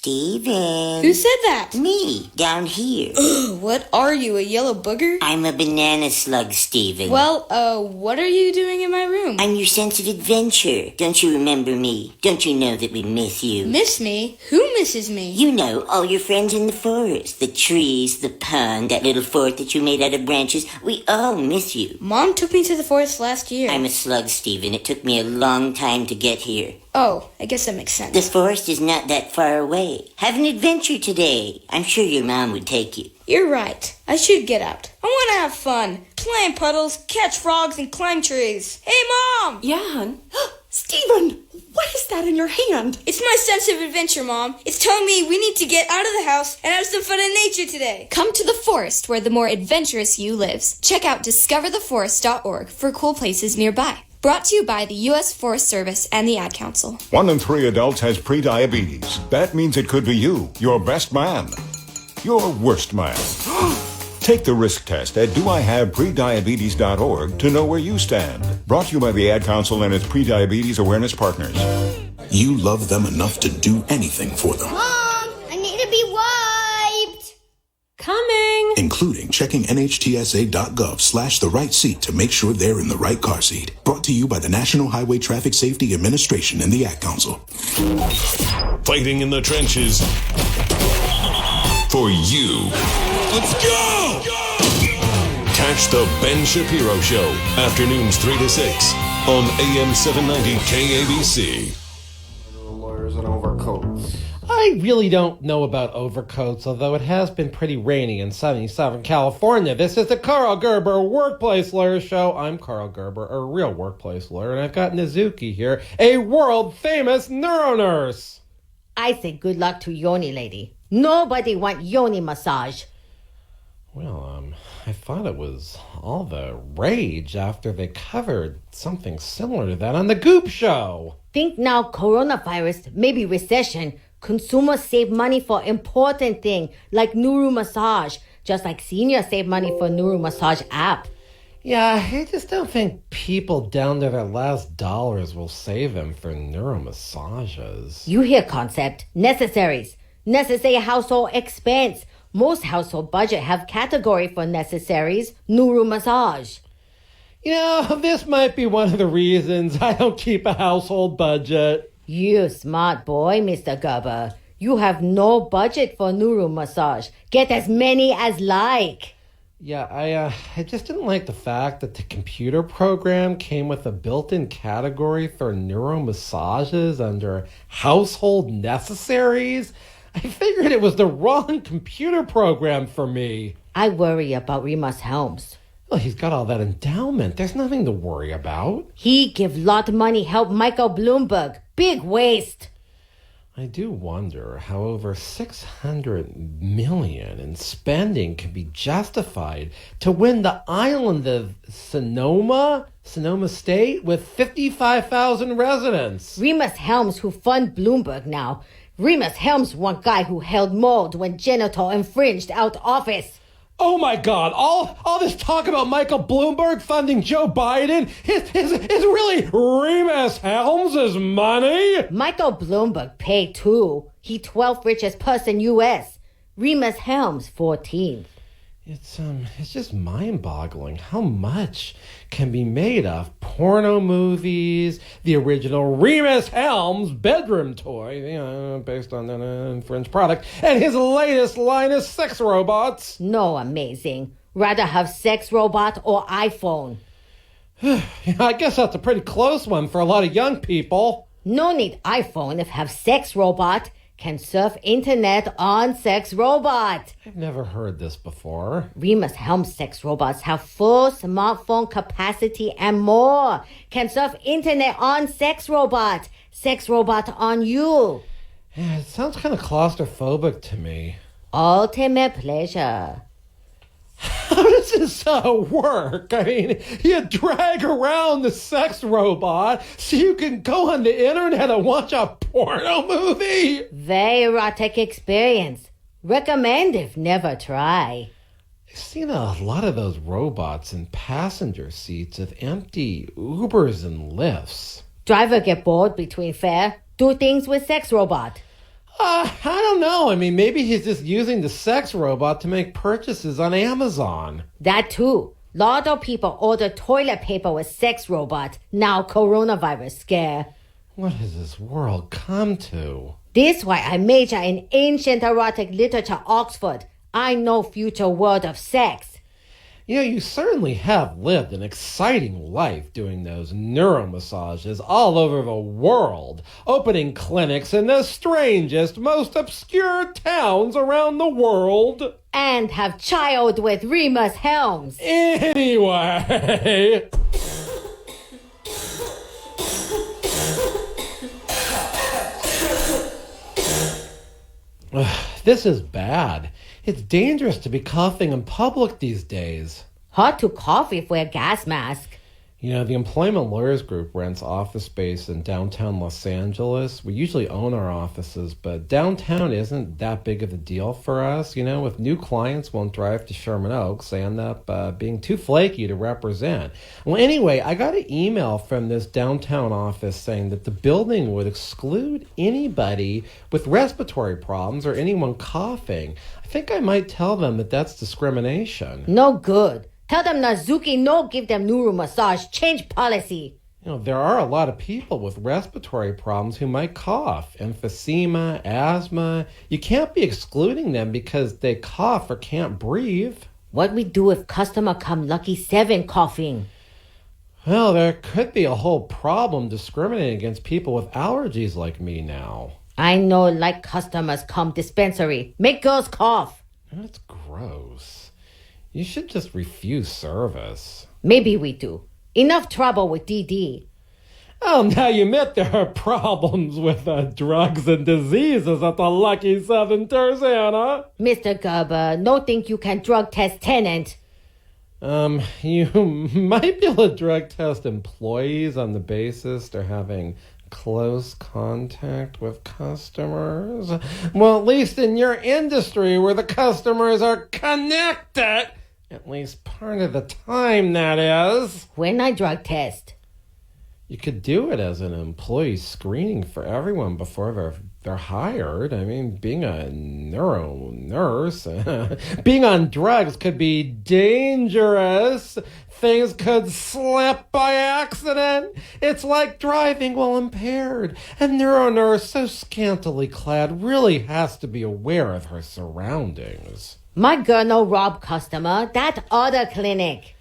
Speaker 18: Steven.
Speaker 6: Who said that?
Speaker 18: Me, down here.
Speaker 6: What are you, a yellow booger?
Speaker 18: I'm a banana slug, Steven.
Speaker 6: Well, what are you doing in my room?
Speaker 18: I'm your sense of adventure. Don't you remember me? Don't you know that we miss you?
Speaker 6: Miss me? Who misses me?
Speaker 18: You know, all your friends in the forest. The trees, the pond, that little fort that you made out of branches. We all miss you.
Speaker 6: Mom took me to the forest last year.
Speaker 18: I'm a slug, Steven. It took me a long time to get here.
Speaker 6: Oh, I guess that makes sense.
Speaker 18: The forest is not that far away. Have an adventure today. I'm sure your mom would take you.
Speaker 6: You're right. I should get out. I want to have fun. Play in puddles, catch frogs, and climb trees. Hey, Mom!
Speaker 19: Yeah, hon? Steven, what is that in your hand?
Speaker 6: It's my sense of adventure, Mom. It's telling me we need to get out of the house and have some fun in nature today.
Speaker 20: Come to the forest where the more adventurous you lives. Check out discovertheforest.org for cool places nearby. Brought to you by the U.S. Forest Service and the Ad Council.
Speaker 21: 1 in 3 adults has prediabetes. That means it could be you, your best man, your worst man. Take the risk test at doihaveprediabetes.org to know where you stand. Brought to you by the Ad Council and its prediabetes awareness partners.
Speaker 8: You love them enough to do anything for them.
Speaker 2: Mom, I need to be wiped.
Speaker 15: Coming.
Speaker 8: Including checking NHTSA.gov/the right seat to make sure they're in the right car seat. Brought to you by the National Highway Traffic Safety Administration and the Ad Council.
Speaker 10: Fighting in the trenches for you.
Speaker 17: Let's go!
Speaker 10: Catch the Ben Shapiro Show, afternoons 3 to 6 on AM 790 KABC.
Speaker 1: Lawyers and overcoats. I really don't know about overcoats, although it has been pretty rainy in sunny Southern California. This is the Karl Gerber Workplace Lawyer Show. I'm Karl Gerber, a real workplace lawyer, and I've got Nizuki here, a world-famous neuronurse.
Speaker 2: I say good luck to Yoni lady. Nobody want Yoni massage.
Speaker 1: Well, I thought it was all the rage after they covered something similar to that on the Goop Show.
Speaker 2: Think now coronavirus, maybe recession. Consumers save money for important thing like Nuru massage, just like seniors save money for Nuru massage app.
Speaker 1: Yeah, I just don't think people down to their last dollars will save them for neuro massages.
Speaker 2: You hear concept, necessaries. Necessary household expense. Most household budget have category for necessaries, Nuru massage.
Speaker 1: You know, this might be one of the reasons I don't keep a household budget.
Speaker 2: You smart boy, Mr. Gerber. You have no budget for Nuru massage. Get as many as like.
Speaker 1: Yeah, I just didn't like the fact that the computer program came with a built-in category for neuro massages under household necessaries. I figured it was the wrong computer program for me.
Speaker 2: I worry about Remus Helms.
Speaker 1: Well, he's got all that endowment. There's nothing to worry about.
Speaker 2: He give lot of money help Michael Bloomberg. Big waste.
Speaker 1: I do wonder how over $600 million in spending can be justified to win the island of Sonoma State, with 55,000 residents.
Speaker 2: Remus Helms, who fund Bloomberg now. Remus Helms, one guy who held mold when genital infringed out office.
Speaker 1: Oh my God, all this talk about Michael Bloomberg funding Joe Biden is really Remus Helms' money?
Speaker 2: Michael Bloomberg paid too. He 12th richest person U.S. Remus Helms 14th.
Speaker 1: It's just mind-boggling how much can be made of porno movies, the original Remus Helms bedroom toy, based on an infringed product, and his latest line of sex robots.
Speaker 2: No amazing. Rather have sex robot or iPhone.
Speaker 1: I guess that's a pretty close one for a lot of young people.
Speaker 2: No need iPhone if have sex robot. Can surf internet on sex robot.
Speaker 1: I've never heard this before.
Speaker 2: Remus Helms sex robots have full smartphone capacity and more. Can surf internet on sex robot. Sex robot on you.
Speaker 1: Yeah, it sounds kind of claustrophobic to me.
Speaker 2: Ultimate pleasure.
Speaker 1: How does this work? I mean, you drag around the sex robot so you can go on the internet and watch a porno movie?
Speaker 2: Very erotic experience. Recommend if never try.
Speaker 1: I've seen a lot of those robots in passenger seats of empty Ubers and Lyfts.
Speaker 2: Driver get bored between fare. Do things with sex robot.
Speaker 1: I don't know. I mean, maybe he's just using the sex robot to make purchases on Amazon.
Speaker 2: That too. Lot of people order toilet paper with sex robot. Now coronavirus scare.
Speaker 1: What has this world come to?
Speaker 2: This why I major in ancient erotic literature, Oxford. I know future world of sex.
Speaker 1: You certainly have lived an exciting life doing those neuromassages all over the world, opening clinics in the strangest, most obscure towns around the world.
Speaker 2: And have child with Remus Helms.
Speaker 1: Anyway... This is bad. It's dangerous to be coughing in public these days.
Speaker 2: Hard to cough if wear gas mask.
Speaker 1: The Employment Lawyers Group rents office space in downtown Los Angeles. We usually own our offices, but downtown isn't that big of a deal for us. If new clients won't drive to Sherman Oaks, they end up being too flaky to represent. Well, anyway, I got an email from this downtown office saying that the building would exclude anybody with respiratory problems or anyone coughing. I think I might tell them that that's discrimination.
Speaker 2: No good. Tell them Nazuki no give them Nuru massage. Change policy.
Speaker 1: There are a lot of people with respiratory problems who might cough. Emphysema, asthma. You can't be excluding them because they cough or can't breathe.
Speaker 2: What we do if customer come lucky 7 coughing?
Speaker 1: Well, there could be a whole problem discriminating against people with allergies like me now.
Speaker 2: I know like customers come dispensary. Make girls cough.
Speaker 1: That's gross. You should just refuse service.
Speaker 2: Maybe we do. Enough trouble with DD.
Speaker 1: Oh, now you admit there are problems with drugs and diseases at the Lucky 7 Tarzana.
Speaker 2: Mr. Gerber, no think you can drug test tenant.
Speaker 1: You might be able to drug test employees on the basis they're having close contact with customers. Well, at least in your industry where the customers are connected. At least part of the time, that is.
Speaker 2: When I drug test?
Speaker 1: You could do it as an employee screening for everyone before they're hired. I mean, being a neuro nurse, being on drugs could be dangerous. Things could slip by accident. It's like driving while impaired. A neuro nurse so scantily clad really has to be aware of her surroundings.
Speaker 2: My girl no rob customer. That other clinic.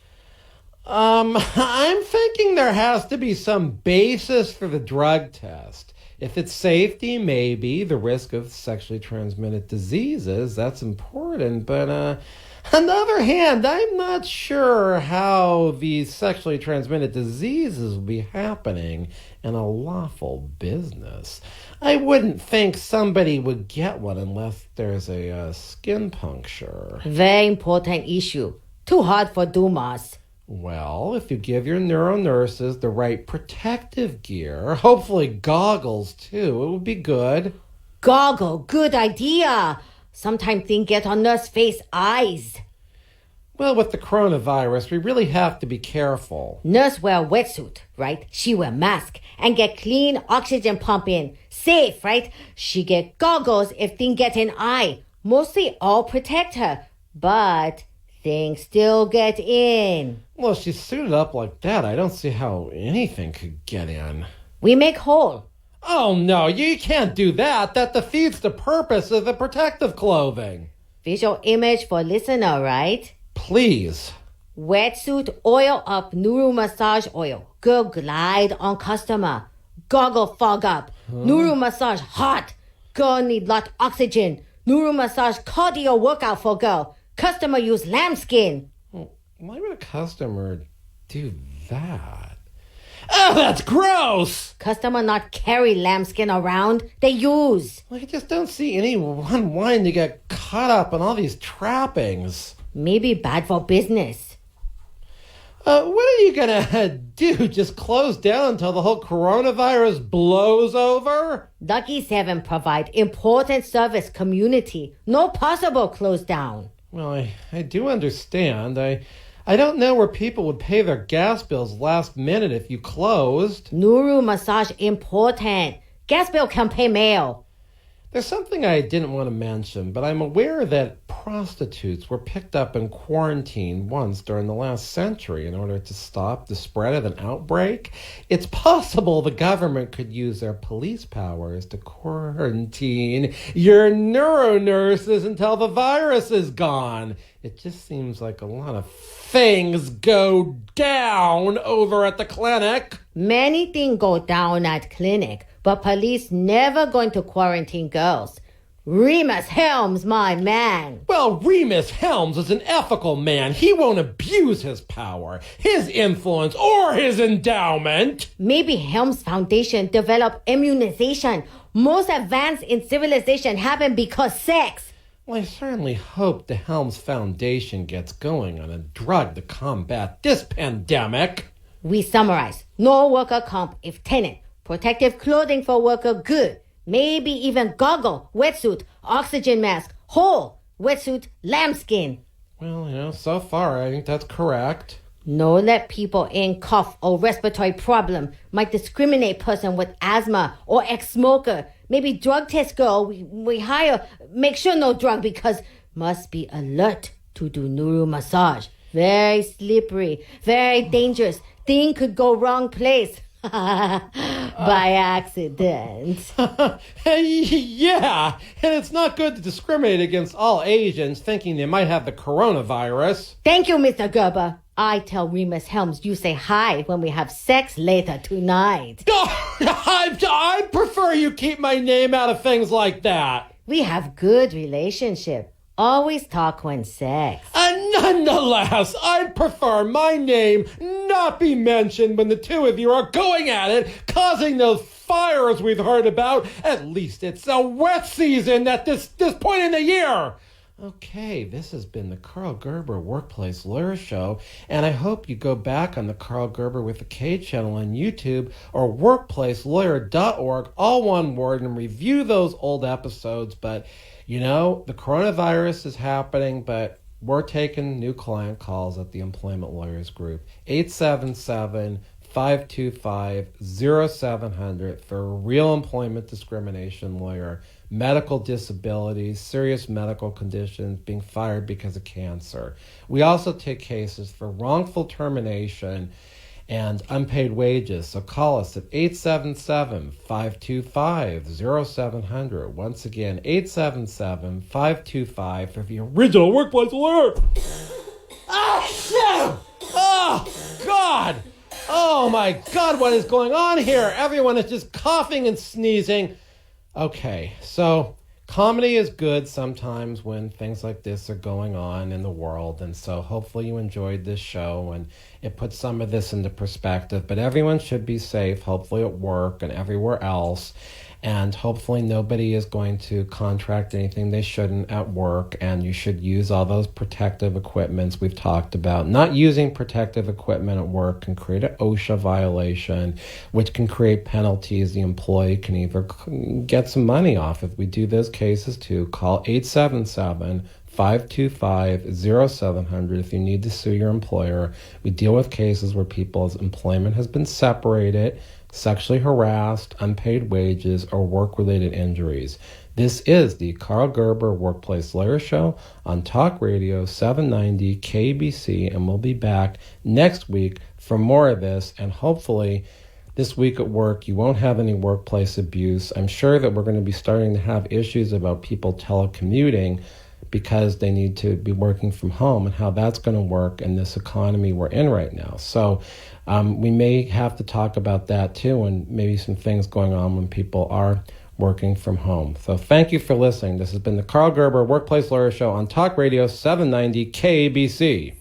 Speaker 1: I'm thinking there has to be some basis for the drug test. If it's safety, maybe. The risk of sexually transmitted diseases, that's important. But on the other hand, I'm not sure how these sexually transmitted diseases will be happening in a lawful business. I wouldn't think somebody would get one unless there's a skin puncture.
Speaker 2: Very important issue. Too hard for Dumas.
Speaker 1: Well, if you give your neuro nurses the right protective gear, hopefully goggles too, it would be good.
Speaker 2: Goggle, good idea. Sometimes things get on nurse face eyes.
Speaker 1: Well, with the coronavirus, we really have to be careful.
Speaker 2: Nurse wear wetsuit, right? She wear mask and get clean oxygen pump in. Safe, right? She get goggles if thing get in eye. Mostly all protect her, but things still get in.
Speaker 1: Well, if she's suited up like that, I don't see how anything could get in.
Speaker 2: We make hole.
Speaker 1: Oh, no, you can't do that. That defeats the purpose of the protective clothing.
Speaker 2: Visual image for listener, right?
Speaker 1: Please.
Speaker 2: Wetsuit oil up Nuru massage oil. Girl glide on customer. Goggle fog up. Nuru massage hot. Girl need lot oxygen. Nuru massage cardio workout for girl. Customer use lambskin.
Speaker 1: Why would a customer do that? Oh, that's gross!
Speaker 2: Customer not carry lambskin around. They use.
Speaker 1: I just don't see anyone wanting to get caught up in all these trappings.
Speaker 2: Maybe bad for business.
Speaker 1: What are you gonna do? Just close down until the whole coronavirus blows over?
Speaker 2: Lucky 7 provide important service community. No possible close down.
Speaker 1: Well, I do understand. I don't know where people would pay their gas bills last minute if you closed.
Speaker 2: Nuru massage important. Gas bill can pay mail.
Speaker 1: There's something I didn't want to mention, but I'm aware that prostitutes were picked up and quarantined once during the last century in order to stop the spread of an outbreak. It's possible the government could use their police powers to quarantine your neuro nurses until the virus is gone. It just seems like a lot of things go down over at the clinic.
Speaker 2: Many things go down at clinic, but police never going to quarantine girls. Remus Helms, my man.
Speaker 1: Well, Remus Helms is an ethical man. He won't abuse his power, his influence, or his endowment.
Speaker 2: Maybe Helms Foundation developed immunization. Most advance in civilization happen because sex.
Speaker 1: Well, I certainly hope the Helms Foundation gets going on a drug to combat this pandemic.
Speaker 2: We summarize. No worker comp if tenant. Protective clothing for worker good. Maybe even goggle, wetsuit, oxygen mask, whole, wetsuit, lambskin.
Speaker 1: Well, so far I think that's correct.
Speaker 2: No let people in cough or respiratory problem. Might discriminate person with asthma or ex-smoker. Maybe drug test girl we hire. Make sure no drug because must be alert to do Nuru massage. Very slippery, very dangerous. Thing could go wrong place. By accident.
Speaker 1: Yeah, and it's not good to discriminate against all Asians thinking they might have the coronavirus.
Speaker 2: Thank you, Mr. Gerber. I tell Remus Helms you say hi when we have sex later tonight.
Speaker 1: I prefer you keep my name out of things like that.
Speaker 2: We have good relationship. Always talk when sex.
Speaker 1: And nonetheless, I'd prefer my name not be mentioned when the two of you are going at it, causing those fires we've heard about. At least it's a wet season at this point in the year. Okay, this has been the Karl Gerber Workplace Lawyer Show, and I hope you go back on the Karl Gerber with a K channel on YouTube or workplacelawyer.org, all one word, and review those old episodes. But, the coronavirus is happening, but we're taking new client calls at the Employment Lawyers Group. 877-525-0700 for a real employment discrimination lawyer. Medical disabilities, serious medical conditions, being fired because of cancer. We also take cases for wrongful termination and unpaid wages. So call us at 877-525-0700. Once again, 877-525 for the original workplace lawyer. Oh, God. Oh, my God, what is going on here? Everyone is just coughing and sneezing. Okay, so comedy is good sometimes when things like this are going on in the world, and so hopefully you enjoyed this show and it puts some of this into perspective. But everyone should be safe, hopefully at work and everywhere else, and hopefully nobody is going to contract anything they shouldn't at work, and you should use all those protective equipments we've talked about. Not using protective equipment at work can create an OSHA violation, which can create penalties. The employee can either get some money off. If we do those cases too, call 877 525-0700 if you need to sue your employer. We deal with cases where people's employment has been separated, sexually harassed, unpaid wages, or work-related injuries. This is the Karl Gerber Workplace Lawyer Show on Talk Radio 790 KABC, and we'll be back next week for more of this, and hopefully this week at work, you won't have any workplace abuse. I'm sure that we're going to be starting to have issues about people telecommuting because they need to be working from home and how that's going to work in this economy we're in right now. So we may have to talk about that too, and maybe some things going on when people are working from home. So thank you for listening. This has been the Karl Gerber Workplace Lawyer Show on Talk Radio 790 KABC.